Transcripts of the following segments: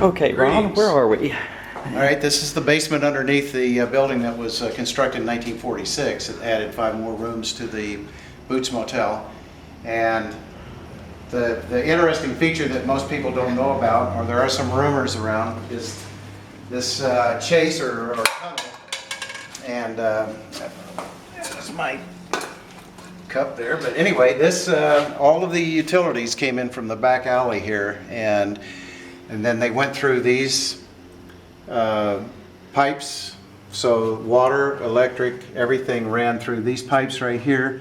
Okay, Ron, Greetings. where are we? All right, this is the basement underneath the building that was constructed in 1946. It added 5 more rooms to the Boots Motel. And the interesting feature that most people don't know about, or there are some rumors around, is this chase or tunnel. And that's my cup there. But anyway, this all of the utilities came in from the back alley here, and then they went through these pipes. So water, electric, everything ran through these pipes right here,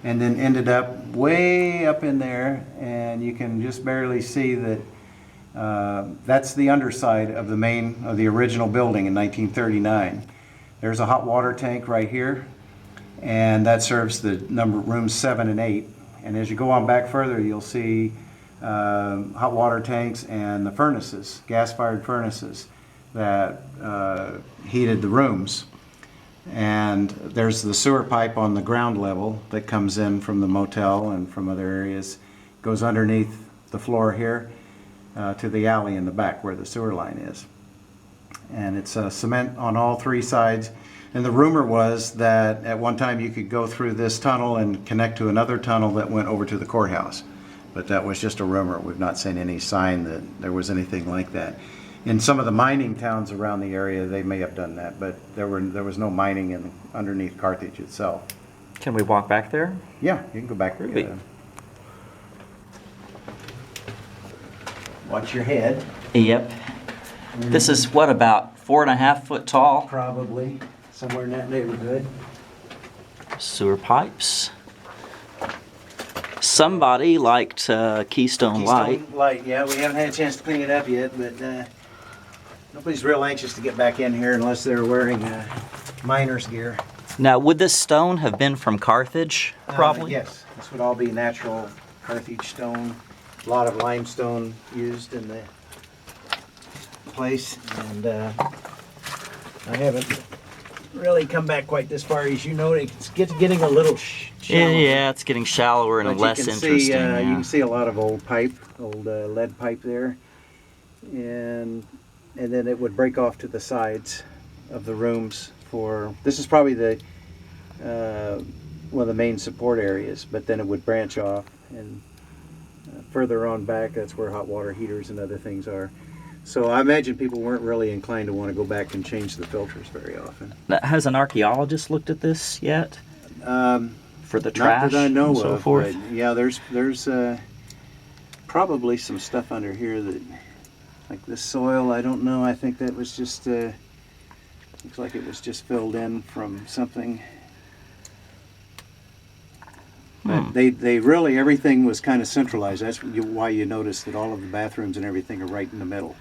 and then ended up way up in there, and you can just barely see that that's the underside of the original building in 1939. There's a hot water tank right here, and that serves the rooms 7 and 8. And as you go on back further, you'll see hot water tanks and the furnaces, gas-fired furnaces that heated the rooms. And there's the sewer pipe on the ground level that comes in from the motel and from other areas, goes underneath the floor here to the alley in the back where the sewer line is. And it's cement on all 3 sides. And the rumor was that at one time you could go through this tunnel and connect to another tunnel that went over to the courthouse. But that was just a rumor. We've not seen any sign that there was anything like that. In some of the mining towns around the area, they may have done that, but there was no mining underneath Carthage itself. Can we walk back there? Yeah, you can go back there. Watch your head. Yep. This is what, about 4.5 foot tall? Probably somewhere in that neighborhood. Sewer pipes. Somebody liked Keystone Light. Light, yeah. We haven't had a chance to clean it up yet, but nobody's real anxious to get back in here unless they're wearing miner's gear. Now, would this stone have been from Carthage, probably? Yes, this would all be natural Carthage stone. A lot of limestone used in the place, and I haven't really come back quite this far. As you know, it's getting a little shallow. Yeah, it's getting shallower and less interesting. You can see a lot of old pipe, old lead pipe there, and then it would break off to the sides of the rooms. This is probably the one of the main support areas, but then it would branch off, and further on back, that's where hot water heaters and other things are. So I imagine people weren't really inclined to want to go back and change the filters very often. Now, has an archaeologist looked at this yet? For the trash not that I know and so of, forth? but yeah, there's probably some stuff under here that, like this soil, I don't know. I think that was just, looks like it was just filled in from something. But they really, everything was kind of centralized. That's why you notice that all of the bathrooms and everything are right in the middle.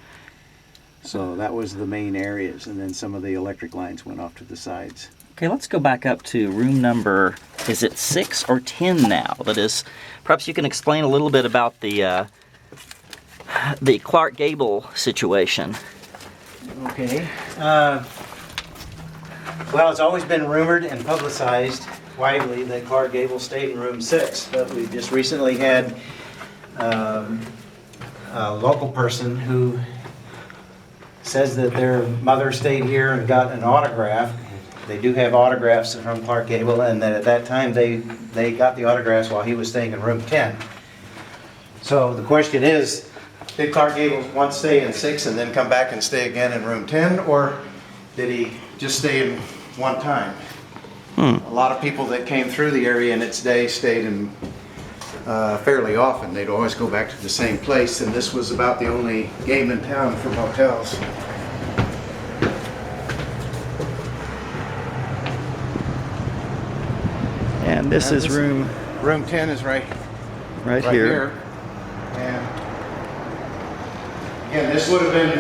So that was the main areas, and then some of the electric lines went off to the sides. Okay, let's go back up to room number, is it 6 or 10 now? That is, perhaps you can explain a little bit about the Clark Gable situation. Okay. Well, it's always been rumored and publicized widely that Clark Gable stayed in room 6, but we just recently had a local person who says that their mother stayed here and got an autograph. They do have autographs from Clark Gable, and that at that time they got the autographs while he was staying in room 10. So the question is, did Clark Gable once stay in 6 and then come back and stay again in room 10, or did he just stay in one time? A lot of people that came through the area in its day stayed in fairly often. They'd always go back to the same place, and this was about the only game in town for motels. And this is room 10 is right here. And again, this would have been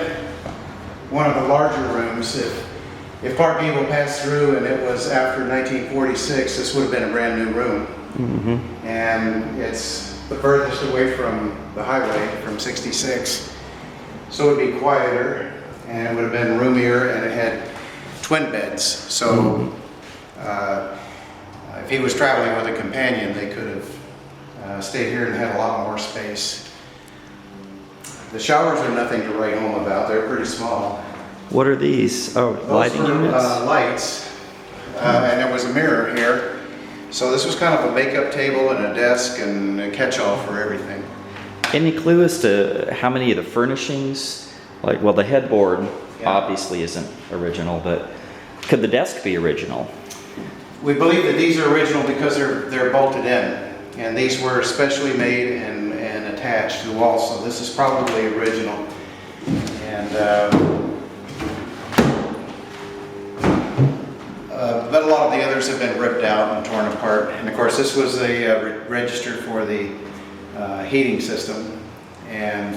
one of the larger rooms. If Clark Gable passed through and it was after 1946, this would have been a brand new room. And it's the furthest away from the highway, from 66. So it would be quieter, and it would have been roomier, and it had twin beds. So if he was traveling with a companion, they could have stayed here and had a lot more space. The showers are nothing to write home about. They're pretty small. What are these? Oh, lighting Those were, units? lights, and there was a mirror here. So this was kind of a makeup table and a desk and a catch-all for everything. Any clue as to how many of the furnishings, like, well, the headboard Yeah. obviously isn't original, but could the desk be original? We believe that these are original because they're bolted in, and these were specially made and attached to the wall, so this is probably original. And but a lot of the others have been ripped out and torn apart. And of course, this was a register for the heating system, and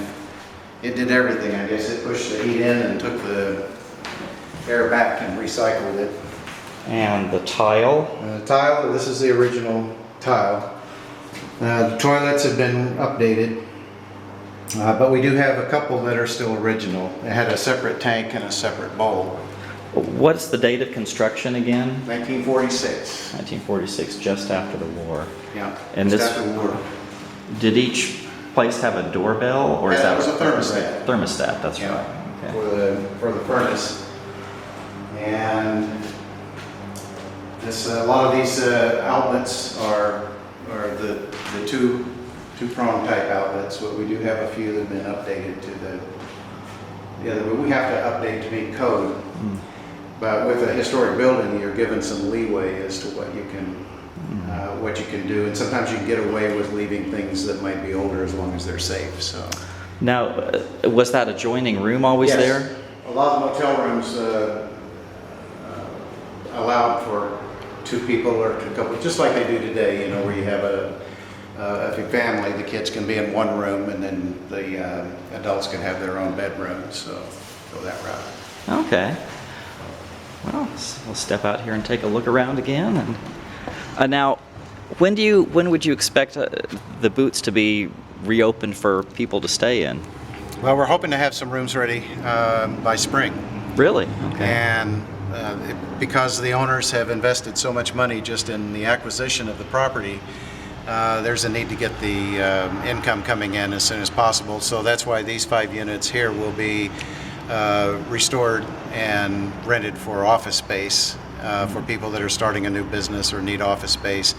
it did everything. I guess it pushed the heat in and took the air back and recycled it. And the tile? Tile, this is the original tile. The toilets have been updated, but we do have a couple that are still original. It had a separate tank and a separate bowl. What's the date of construction again? 1946. 1946, just after the war. Yeah, And just this- after the war. Did each place have a doorbell, or is Yeah, that it was a thermostat. Thermostat, that's Yeah, right. Okay. for the furnace. And this, a lot of these outlets are the two-prong type outlets, but we do have a few that have been updated to the other, but we have to update to meet code. But with a historic building, you're given some leeway as to what you can do, and sometimes you can get away with leaving things that might be older as long as they're safe. So. Now, was that adjoining room always Yes. there? A lot of motel rooms allowed for two people or two couples, just like they do today, you know, where you have a family, the kids can be in one room and then the adults can have their own bedroom, so go that route. Okay. Well, we'll step out here and take a look around again. And now, when would you expect the boots to be reopened for people to stay in? Well, we're hoping to have some rooms ready by spring. Really? Okay. And because the owners have invested so much money just in the acquisition of the property, there's a need to get the income coming in as soon as possible. So that's why these 5 units here will be restored and rented for office space for people that are starting a new business or need office space.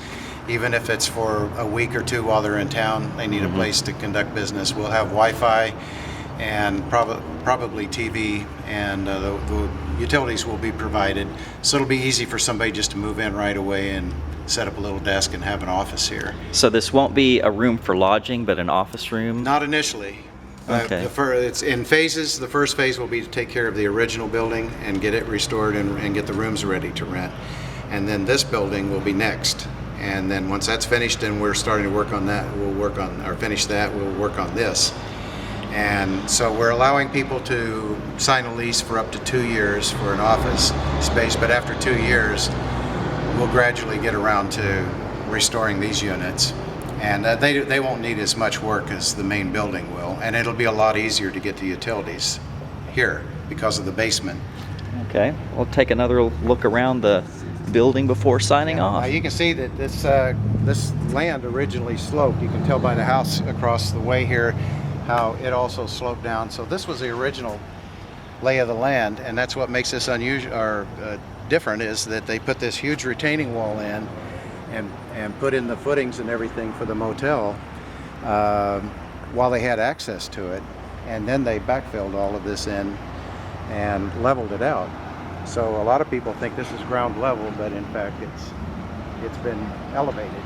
Even if it's for a week or two while they're in town, they need a place to conduct business. We'll have Wi-Fi and probably TV, and the utilities will be provided. So it'll be easy for somebody just to move in right away and set up a little desk and have an office here. So this won't be a room for lodging, but an office room? Not initially. Okay. It's in phases. The first phase will be to take care of the original building and get it restored and get the rooms ready to rent. And then this building will be next. And then once that's finished and we're starting to work on that, finish that, we'll work on this. And so we're allowing people to sign a lease for up to 2 years for an office space, but after 2 years, we'll gradually get around to restoring these units. And they won't need as much work as the main building will, and it'll be a lot easier to get to utilities here because of the basement. Okay, we'll take another look around the building before signing off. Now you can see that this land originally sloped. You can tell by the house across the way here how it also sloped down. So this was the original lay of the land, and that's what makes this unusual or different, is that they put this huge retaining wall in and put in the footings and everything for the motel while they had access to it, and then they backfilled all of this in and leveled it out. So a lot of people think this is ground level, but in fact it's been elevated.